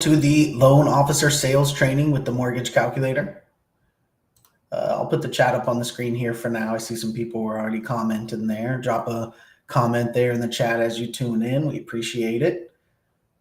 To the loan officer sales training with the mortgage calculator. I'll put the chat up on the screen here for now. I see some people were already commenting there. Drop a comment there in the chat as you tune in. We appreciate it.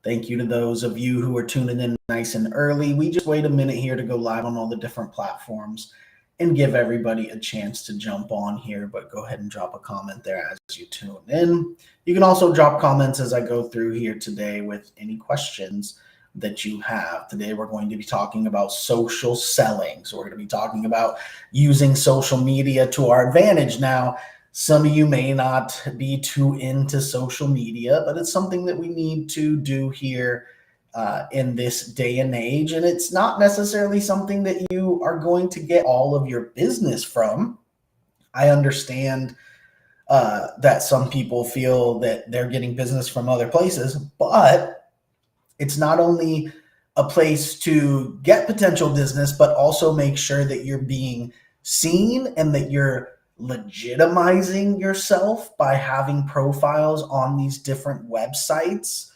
Thank you to those of you who are tuning in nice and early. We just wait a minute here to go live on all the different platforms and give everybody a chance to jump on here, but go ahead and drop a comment there as you tune in. You can also drop comments as I go through here today with any questions that you have. Today we're going to be talking about social selling. So we're going to be talking about using social media to our advantage. Now, some of you may not be too into social media, but it's something that we need to do here in this day and age. And it's not necessarily something that you are going to get all of your business from. I understand that some people feel that they're getting business from other places, but it's not only a place to get potential business, but also make sure that you're being seen and that you're legitimizing yourself by having profiles on these different websites,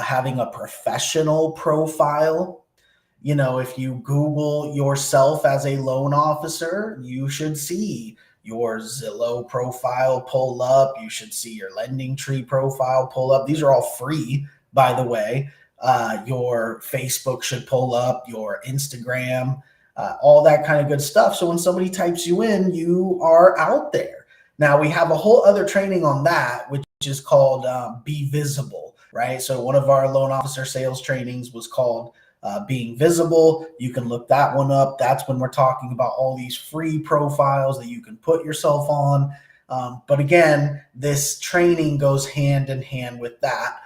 having a professional profile. You know, if you Google yourself as a loan officer, you should see your Zillow profile pull up. You should see your Lending Tree profile pull up. These are all free, by the way. Your Facebook should pull up, your Instagram, all that kind of good stuff. So when somebody types you in, you are out there. Now we have a whole other training on that, which is called Be Visible, right? So one of our loan officer sales trainings was called Being Visible. You can look that one up. That's when we're talking about all these free profiles that you can put yourself on. But again, this training goes hand in hand with that.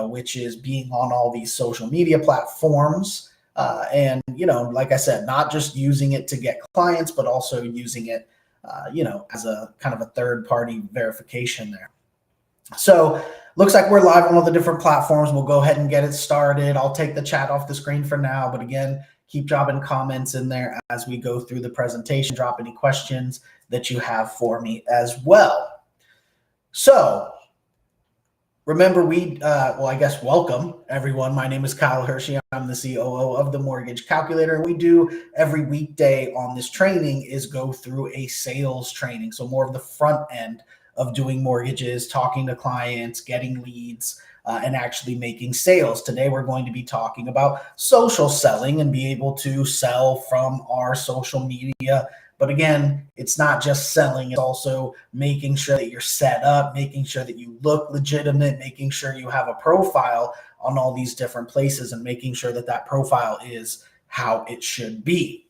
Which is being on all these social media platforms. And, like I said, not just using it to get clients, but also using it, as a kind of a third party verification there. So looks like we're live on all the different platforms. We'll go ahead and get it started. I'll take the chat off the screen for now. But again, keep dropping comments in there as we go through the presentation. Drop any questions that you have for me as well. So remember, welcome everyone. My name is Kyle Hershey. I'm the COO of the Mortgage Calculator. And we do every weekday on this training is go through a sales training. So more of the front end of doing mortgages, talking to clients, getting leads, and actually making sales. Today, we're going to be talking about social selling and be able to sell from our social media. But again, it's not just selling, it's also making sure that you're set up, making sure that you look legitimate, making sure you have a profile on all these different places, and making sure that that profile is how it should be.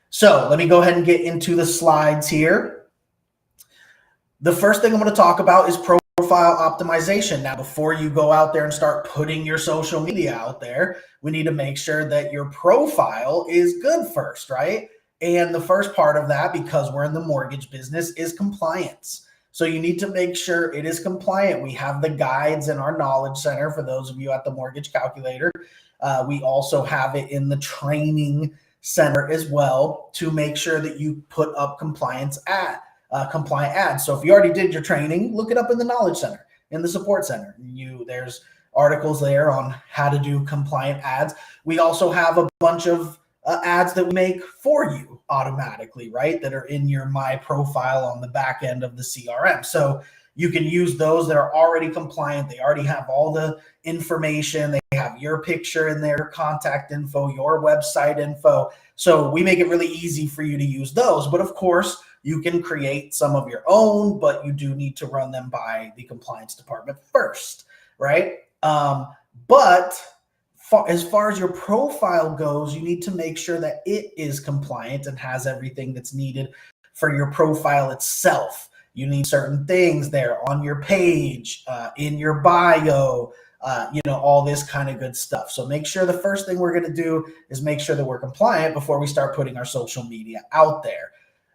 So let me go ahead and get into the slides here. The first thing I'm going to talk about is profile optimization. Now, before you go out there and start putting your social media out there, we need to make sure that your profile is good first, right? And the first part of that, because we're in the mortgage business, is compliance. So you need to make sure it is compliant. We have the guides in our knowledge center for those of you at the Mortgage Calculator. We also have it in the training center as well to make sure that you put up compliant ads. So if you already did your training, look it up in the knowledge center, in the support center. There's articles there on how to do compliant ads. We also have a bunch of ads that we make for you automatically, right? That are in your My Profile on the back end of the CRM. So you can use those that are already compliant. They already have all the information. They have your picture in there, contact info, your website info. So we make it really easy for you to use those. But of course, you can create some of your own, but you do need to run them by the compliance department first, right? As far as your profile goes, you need to make sure that it is compliant and has everything that's needed for your profile itself. You need certain things there on your page, in your bio, all this kind of good stuff. So make sure the first thing we're going to do is make sure that we're compliant before we start putting our social media out there.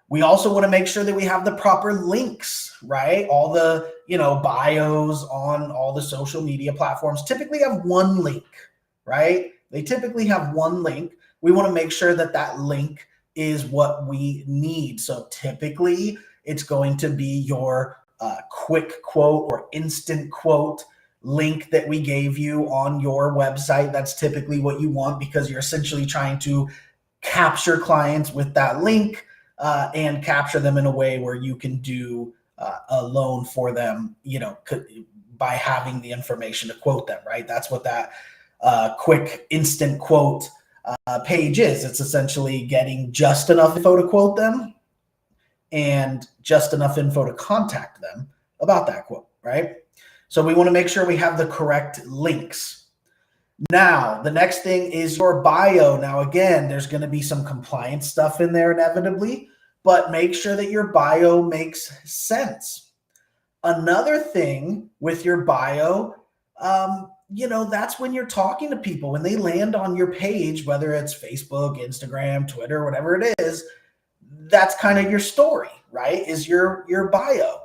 We also want to make sure that we have the proper links, right? All the, bios on all the social media platforms typically have one link, right? They typically have one link. We want to make sure that that link is what we need. So typically it's going to be your quick quote or instant quote link that we gave you on your website. That's typically what you want, because you're essentially trying to capture clients with that link, and capture them in a way where you can do a loan for them, by having the information to quote them, right? That's what that quick instant quote page is. It's essentially getting just enough info to quote them and just enough info to contact them about that quote, right? So we want to make sure we have the correct links. Now, the next thing is your bio. Now, again, there's going to be some compliance stuff in there inevitably, but make sure that your bio makes sense. Another thing with your bio, that's when you're talking to people. When they land on your page, whether it's Facebook, Instagram, Twitter, whatever it is, that's kind of your story, right? Is your bio.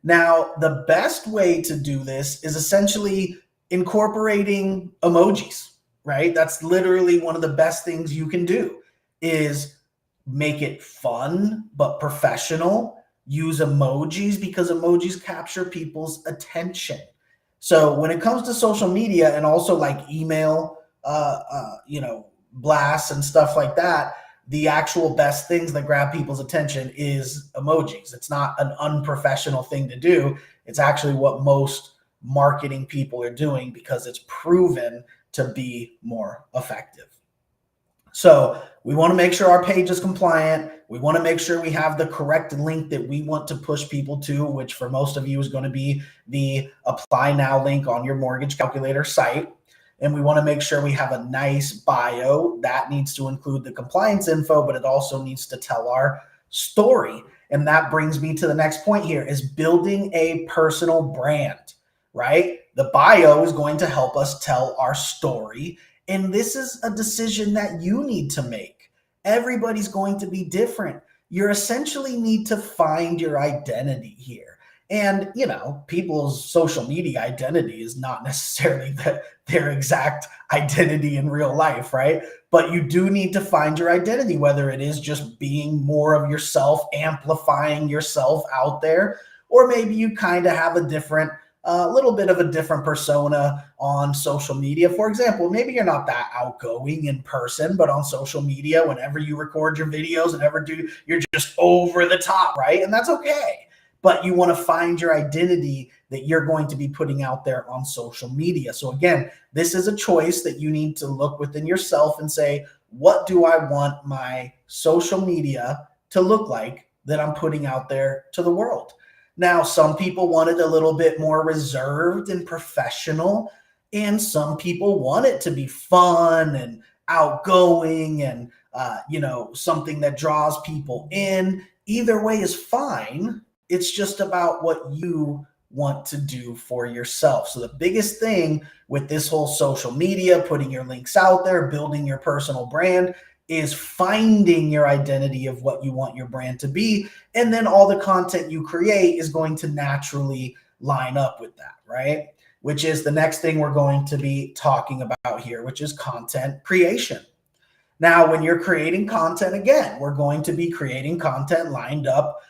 Now, the best way to do this is essentially incorporating emojis, right? That's literally one of the best things you can do, is make it fun but professional. Use emojis, because emojis capture people's attention. So when it comes to social media, and also like email, blasts and stuff like that, the actual best things that grab people's attention is emojis. It's not an unprofessional thing to do. It's actually what most marketing people are doing, because it's proven to be more effective. So we want to make sure our page is compliant. We want to make sure we have the correct link that we want to push people to, which for most of you is going to be the Apply Now link on your mortgage calculator site. And we want to make sure we have a nice bio that needs to include the compliance info, but it also needs to tell our story. And that brings me to the next point here, is building a personal brand, right? The bio is going to help us tell our story. And this is a decision that you need to make. Everybody's going to be different. You essentially need to find your identity here. And, people's social media identity is not necessarily their exact identity in real life, right? But you do need to find your identity, whether it is just being more of yourself, amplifying yourself out there, or maybe you kind of have a little bit of a different persona on social media. For example, maybe you're not that outgoing in person, but on social media, whenever you record your videos you're just over the top, right? And that's okay. But you want to find your identity that you're going to be putting out there on social media. So again, this is a choice that you need to look within yourself and say, what do I want my social media to look like that I'm putting out there to the world? Now, some people want it a little bit more reserved and professional, and some people want it to be fun and outgoing and, something that draws people in. Either way is fine. It's just about what you want to do for yourself. So the biggest thing with this whole social media, putting your links out there, building your personal brand, is finding your identity of what you want your brand to be. And then all the content you create is going to naturally line up with that, right? Which is the next thing we're going to be talking about here, which is content creation. Now, when you're creating content, again, we're going to be creating content lined up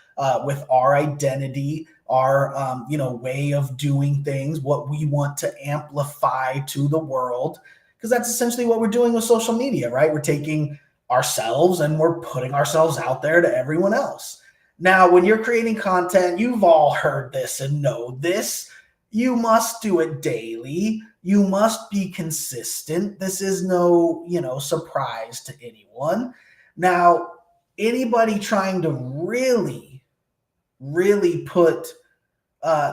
with our identity, our way of doing things, what we want to amplify to the world, because that's essentially what we're doing with social media, right? We're taking ourselves and we're putting ourselves out there to everyone else. Now, when you're creating content, you've all heard this and know this. You must do it daily. You must be consistent. This is no, surprise to anyone. Now, anybody trying to really put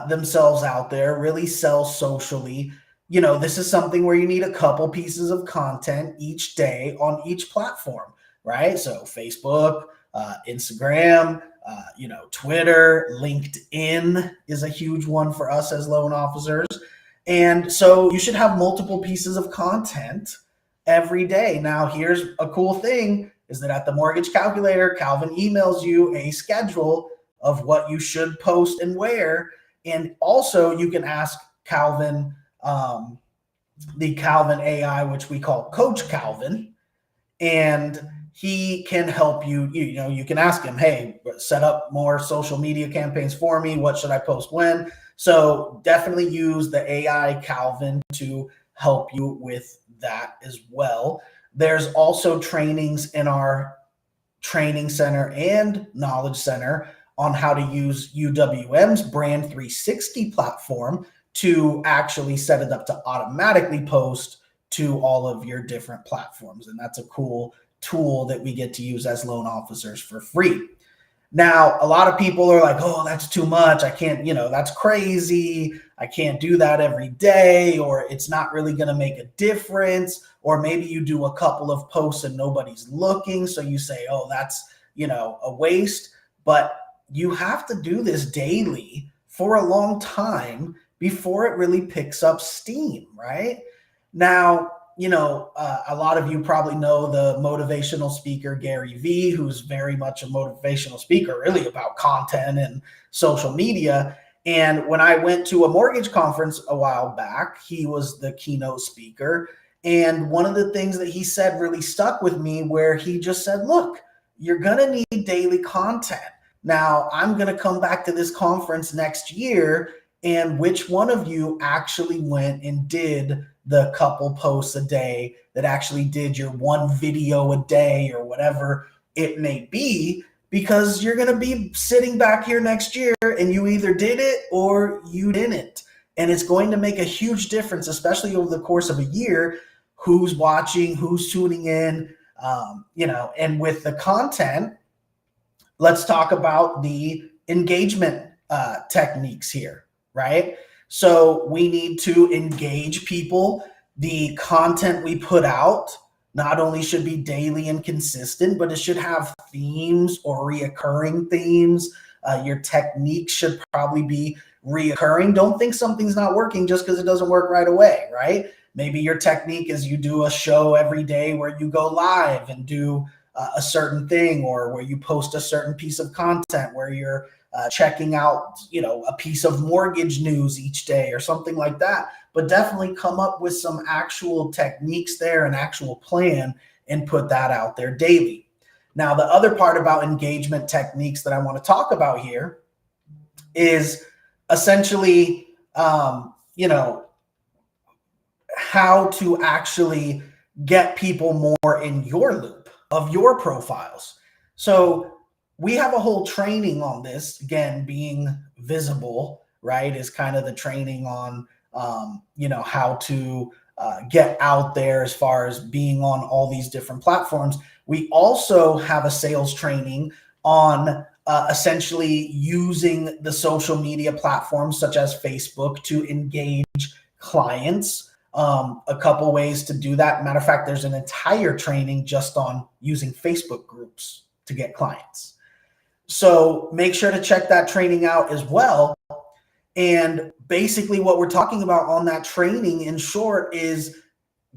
themselves out there, really sell socially, this is something where you need a couple pieces of content each day on each platform, right? So Facebook, Instagram, Twitter, LinkedIn is a huge one for us as loan officers. And so you should have multiple pieces of content every day. Now, here's a cool thing, is that at the Mortgage Calculator, Calvin emails you a schedule of what you should post and where. And also you can ask Calvin, the Calvin AI, which we call Coach Calvin, and he can help you. You can ask him, hey, set up more social media campaigns for me. What should I post when? So definitely use the AI Calvin to help you with that as well. There's also trainings in our training center and knowledge center on how to use UWM's Brand 360 platform to actually set it up to automatically post to all of your different platforms. And that's a cool tool that we get to use as loan officers for free. Now, a lot of people are like, oh, that's too much. I can't, that's crazy. I can't do that every day, or it's not really going to make a difference. Or maybe you do a couple of posts and nobody's looking. So you say, oh, that's, a waste. But you have to do this daily for a long time before it really picks up steam, right? Now, a lot of you probably know the motivational speaker, Gary Vee, who's very much a motivational speaker, really about content and social media. And when I went to a mortgage conference a while back, he was the keynote speaker. And one of the things that he said really stuck with me, where he just said, look, you're going to need daily content. Now, I'm going to come back to this conference next year, and which one of you actually went and did the couple posts a day, that actually did your one video a day or whatever it may be, because you're going to be sitting back here next year and you either did it or you didn't. And it's going to make a huge difference, especially over the course of a year, who's watching, who's tuning in, and with the content, let's talk about the engagement techniques here, right? So we need to engage people. The content we put out not only should be daily and consistent, but it should have themes or reoccurring themes. Your technique should probably be reoccurring. Don't think something's not working just because it doesn't work right away, right? Maybe your technique is you do a show every day where you go live and do a certain thing, or where you post a certain piece of content where you're checking out, a piece of mortgage news each day or something like that. But definitely come up with some actual techniques there, an actual plan, and put that out there daily. Now, the other part about engagement techniques that I want to talk about here is essentially, how to actually get people more in your loop of your profiles. So we have a whole training on this. Again, being visible, right, is kind of the training on, how to get out there as far as being on all these different platforms. We also have a sales training on essentially using the social media platforms such as Facebook to engage clients. A couple ways to do that. Matter of fact, there's an entire training just on using Facebook groups to get clients. So make sure to check that training out as well. And basically what we're talking about on that training, in short, is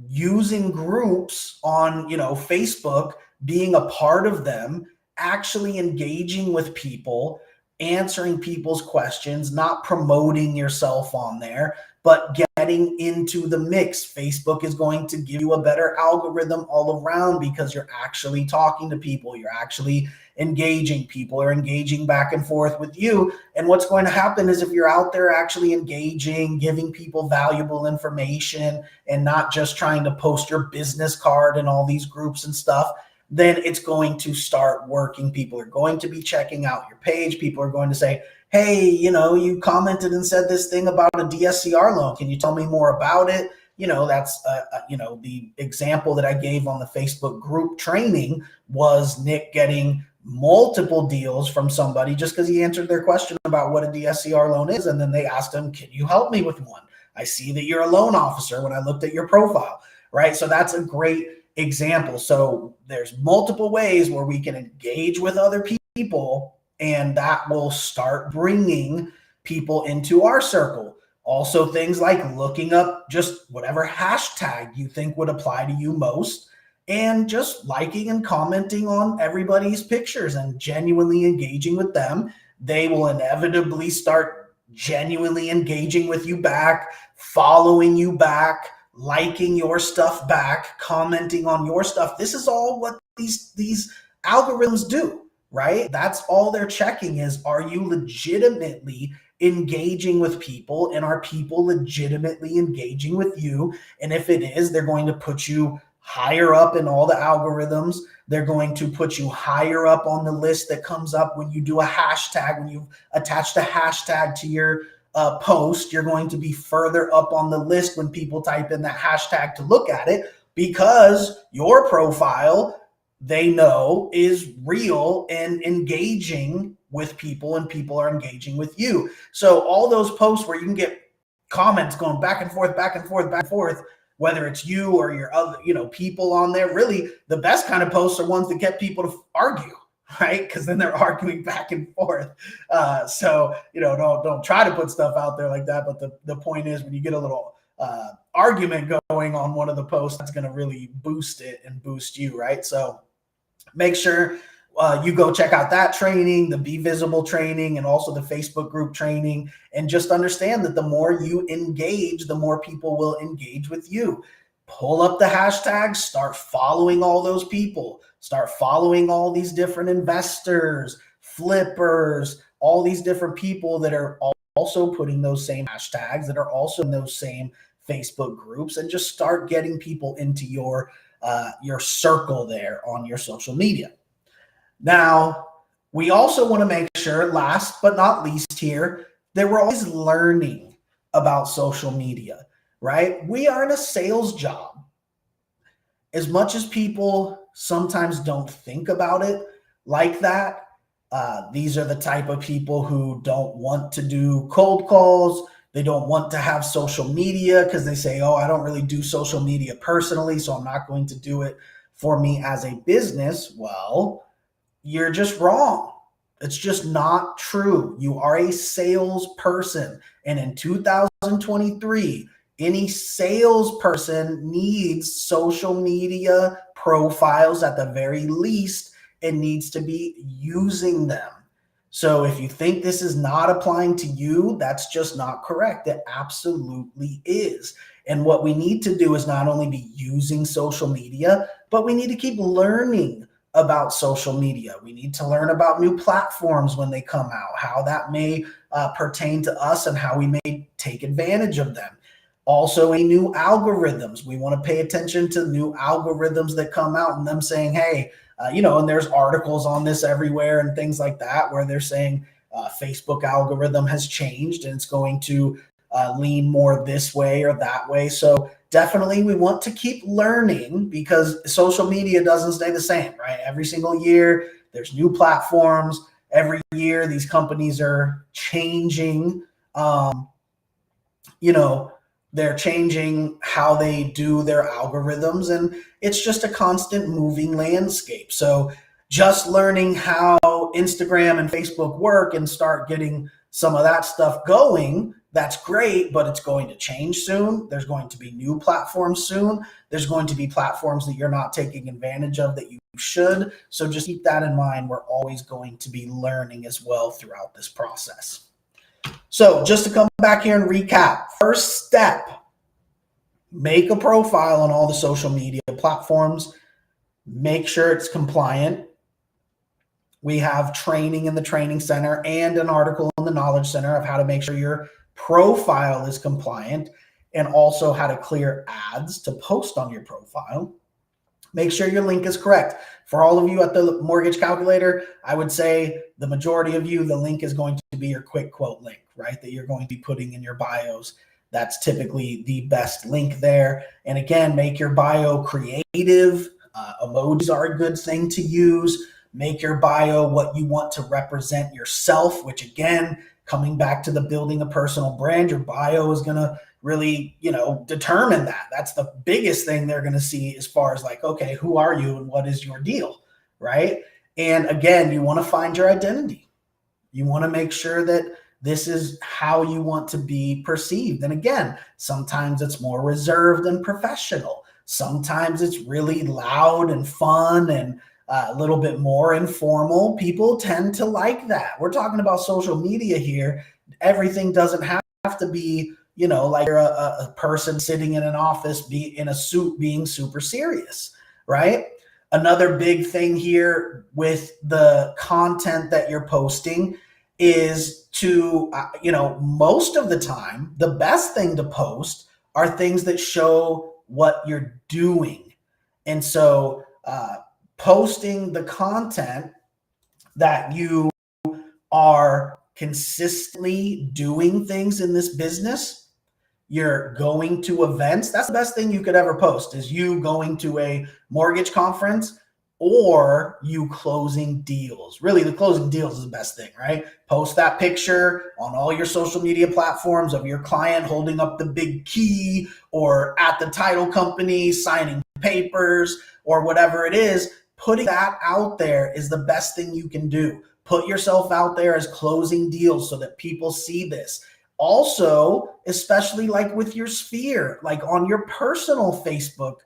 using groups on, Facebook, being a part of them, actually engaging with people, answering people's questions, not promoting yourself on there, but getting into the mix. Facebook is going to give you a better algorithm all around because you're actually talking to people. You're actually engaging. People are engaging back and forth with you. And what's going to happen is if you're out there actually engaging, giving people valuable information, and not just trying to post your business card in all these groups and stuff, then it's going to start working. People are going to be checking out your page. People are going to say, hey, you commented and said this thing about a DSCR loan. Can you tell me more about it? That's, the example that I gave on the Facebook group training was Nick getting multiple deals from somebody just because he answered their question about what a DSCR loan is. And then they asked him, can you help me with one? I see that you're a loan officer when I looked at your profile, right? So that's a great example. So there's multiple ways where we can engage with other people, and that will start bringing people into our circle. Also, things like looking up just whatever hashtag you think would apply to you most, and just liking and commenting on everybody's pictures and genuinely engaging with them. They will inevitably start genuinely engaging with you back, following you back, liking your stuff back, commenting on your stuff. This is all what these algorithms do, right? That's all they're checking is, are you legitimately engaging with people, and are people legitimately engaging with you? And if it is, they're going to put you higher up in all the algorithms. They're going to put you higher up on the list that comes up when you do a hashtag. When you've attached a hashtag to your post, you're going to be further up on the list when people type in that hashtag to look at it, because your profile, they know, is real and engaging with people, and people are engaging with you. So all those posts where you can get comments going back and forth, back and forth, back and forth, whether it's you or your other, people on there, really the best kind of posts are ones that get people to argue, right? Because then they're arguing back and forth. So don't try to put stuff out there like that. But the point is, when you get a little argument going on one of the posts, that's going to really boost it and boost you, right? So make sure you go check out that training, the Be Visible training, and also the Facebook group training. And just understand that the more you engage, the more people will engage with you. Pull up the hashtags, start following all those people, start following all these different investors, flippers, all these different people that are also putting those same hashtags, that are also in those same Facebook groups, and just start getting people into your circle there on your social media. Now, we also want to make sure, last but not least here, that we're always learning about social media, right? We are in a sales job. As much as people sometimes don't think about it like that, these are the type of people who don't want to do cold calls. They don't want to have social media because they say, oh, I don't really do social media personally, so I'm not going to do it for me as a business. Well, you're just wrong. It's just not true. You are a salesperson. And in 2023, any salesperson needs social media profiles at the very least, and needs to be using them. So if you think this is not applying to you, that's just not correct. It absolutely is. And what we need to do is not only be using social media, but we need to keep learning about social media. We need to learn about new platforms when they come out, how that may pertain to us, and how we may take advantage of them. Also, any new algorithms. We want to pay attention to new algorithms that come out, and them saying, hey, and there's articles on this everywhere and things like that, where they're saying Facebook algorithm has changed and it's going to lean more this way or that way. So definitely we want to keep learning, because social media doesn't stay the same, right? Every single year there's new platforms. Every year these companies are changing, they're changing how they do their algorithms, and it's just a constant moving landscape. So just learning how Instagram and Facebook work and start getting some of that stuff going, that's great, but it's going to change soon. There's going to be new platforms soon. There's going to be platforms that you're not taking advantage of that you should. So just keep that in mind. We're always going to be learning as well throughout this process. So just to come back here and recap, first step, make a profile on all the social media platforms. Make sure it's compliant. We have training in the training center and an article in the knowledge center of how to make sure your profile is compliant, and also how to clear ads to post on your profile. Make sure your link is correct. For all of you at the mortgage calculator, I would say the majority of you, the link is going to be your quick quote link, right? That you're going to be putting in your bios. That's typically the best link there. And again, make your bio creative. Emojis are a good thing to use. Make your bio what you want to represent yourself, which again, coming back to the building a personal brand, your bio is going to really, determine that. That's the biggest thing they're going to see as far as like, okay, who are you and what is your deal, right? And again, you want to find your identity. You want to make sure that this is how you want to be perceived. And again, sometimes it's more reserved and professional. Sometimes it's really loud and fun and a little bit more informal. People tend to like that. We're talking about social media here. Everything doesn't have to be like you're a person sitting in an office in a suit being super serious, right? Another big thing here with the content that you're posting is to, most of the time, the best thing to post are things that show what you're doing. And so, posting the content that you are consistently doing things in this business, you're going to events. That's the best thing you could ever post, is you going to a mortgage conference or you closing deals. Really, the closing deals is the best thing, right? Post that picture on all your social media platforms of your client holding up the big key, or at the title company signing papers, or whatever it is. Putting that out there is the best thing you can do. Put yourself out there as closing deals so that people see this. Also, especially like with your sphere, like on your personal Facebook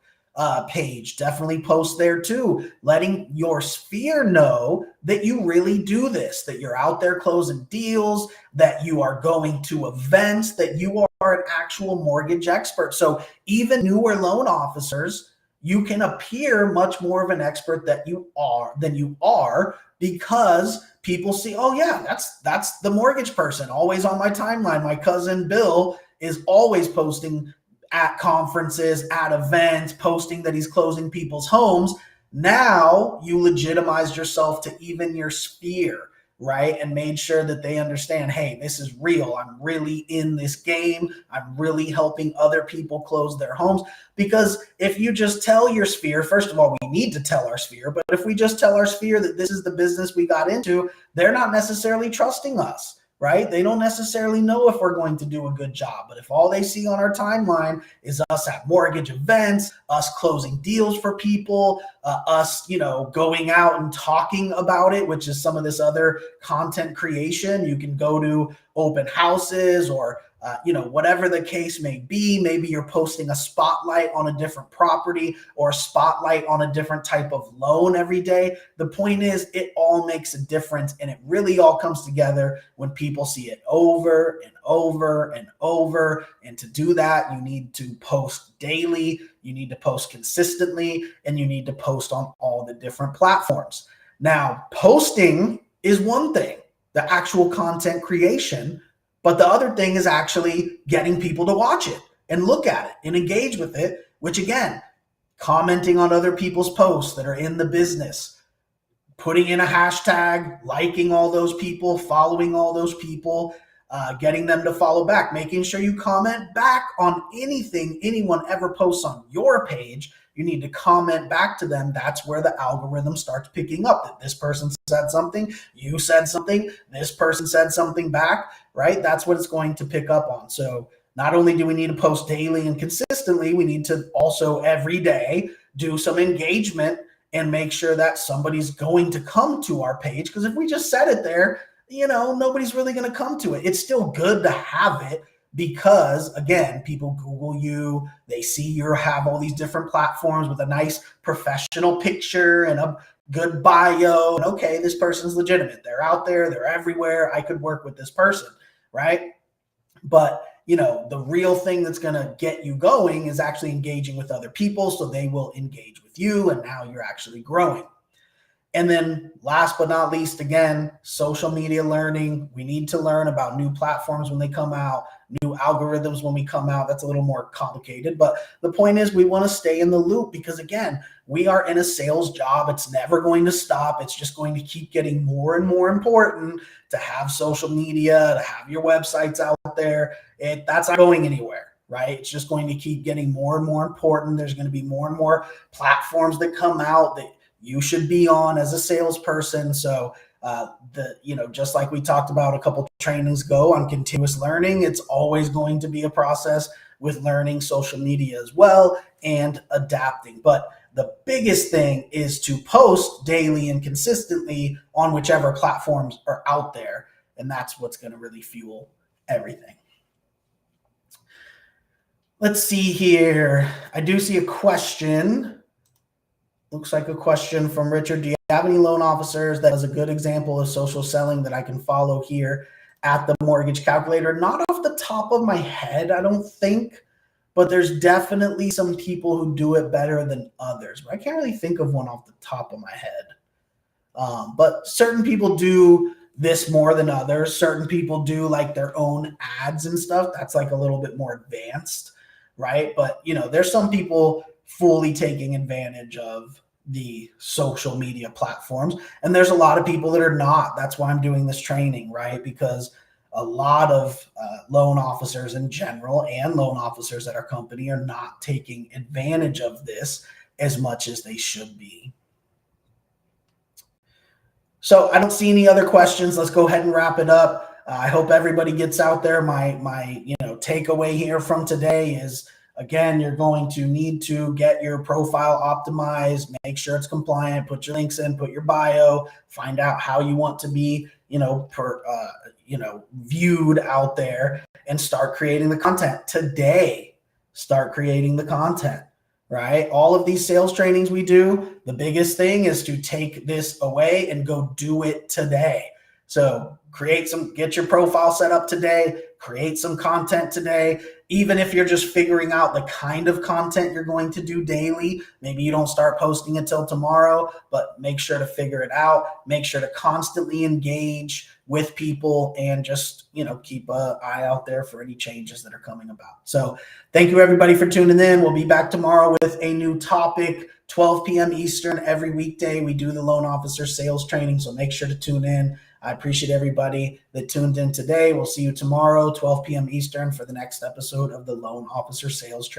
page, definitely post there too, letting your sphere know that you really do this, that you're out there closing deals, that you are going to events, that you are an actual mortgage expert. So even newer loan officers, you can appear much more of an expert than you are, because people see, oh yeah, that's the mortgage person always on my timeline. My cousin Bill is always posting at conferences, at events, posting that he's closing people's homes. Now you legitimized yourself to even your sphere, right? And made sure that they understand, hey, this is real. I'm really in this game. I'm really helping other people close their homes. Because if you just tell your sphere, first of all, we need to tell our sphere, but if we just tell our sphere that this is the business we got into, they're not necessarily trusting us, right? They don't necessarily know if we're going to do a good job. But if all they see on our timeline is us at mortgage events, us closing deals for people, us, going out and talking about it, which is some of this other content creation. You can go to open houses, or whatever the case may be. Maybe you're posting a spotlight on a different property, or a spotlight on a different type of loan every day. The point is, it all makes a difference, and it really all comes together when people see it over and over and over. And to do that, you need to post daily, you need to post consistently, and you need to post on all the different platforms. Now, posting is one thing, the actual content creation. But the other thing is actually getting people to watch it and look at it and engage with it, which again, commenting on other people's posts that are in the business, putting in a hashtag, liking all those people, following all those people, getting them to follow back, making sure you comment back on anything anyone ever posts on your page. You need to comment back to them. That's where the algorithm starts picking up that this person said something, you said something, this person said something back, right? That's what it's going to pick up on. So not only do we need to post daily and consistently, we need to also every day do some engagement and make sure that somebody's going to come to our page. Because if we just set it there, nobody's really going to come to it. It's still good to have it, because again, people Google you, they see you have all these different platforms with a nice professional picture and a good bio, and okay, this person's legitimate, they're out there, they're everywhere, I could work with this person, right? But the real thing that's going to get you going is actually engaging with other people, so they will engage with you, and now you're actually growing. And then last but not least, again, social media learning. We need to learn about new platforms when they come out, new algorithms when we come out. That's a little more complicated. But the point is, we want to stay in the loop, because again, we are in a sales job. It's never going to stop. It's just going to keep getting more and more important to have social media, to have your websites out there. That's not going anywhere, right? It's just going to keep getting more and more important. There's going to be more and more platforms that come out that you should be on as a salesperson. So just like we talked about a couple trainings ago on continuous learning, it's always going to be a process with learning social media as well and adapting. But the biggest thing is to post daily and consistently on whichever platforms are out there. And that's what's going to really fuel everything. Let's see here. I do see a question. Looks like a question from Richard. Do you have any loan officers that is a good example of social selling that I can follow here at the mortgage calculator. Not off the top of my head, I don't think, but there's definitely some people who do it better than others. But I can't really think of one off the top of my head. But certain people do this more than others. Certain people do like their own ads and stuff. That's like a little bit more advanced, right? But there's some people fully taking advantage of the social media platforms, and there's a lot of people that are not. That's why I'm doing this training, right? Because a lot of loan officers in general and loan officers at our company are not taking advantage of this as much as they should be. So I don't see any other questions. Let's go ahead and wrap it up. I hope everybody gets out there. My takeaway here from today is, again, you're going to need to get your profile optimized, make sure it's compliant, put your links in, put your bio, find out how you want to be, viewed out there, and start creating the content today. Start creating the content. Right? All of these sales trainings we do, the biggest thing is to take this away and go do it today. So get your profile set up today, create some content today. Even if you're just figuring out the kind of content you're going to do daily, maybe you don't start posting until tomorrow, but make sure to figure it out. Make sure to constantly engage with people and just, keep an eye out there for any changes that are coming about. So thank you everybody for tuning in. We'll be back tomorrow with a new topic, 12 p.m. Eastern every weekday. We do the loan officer sales training, so make sure to tune in. I appreciate everybody that tuned in today. We'll see you tomorrow, 12 p.m. Eastern, for the next episode of the Loan Officer Sales Training.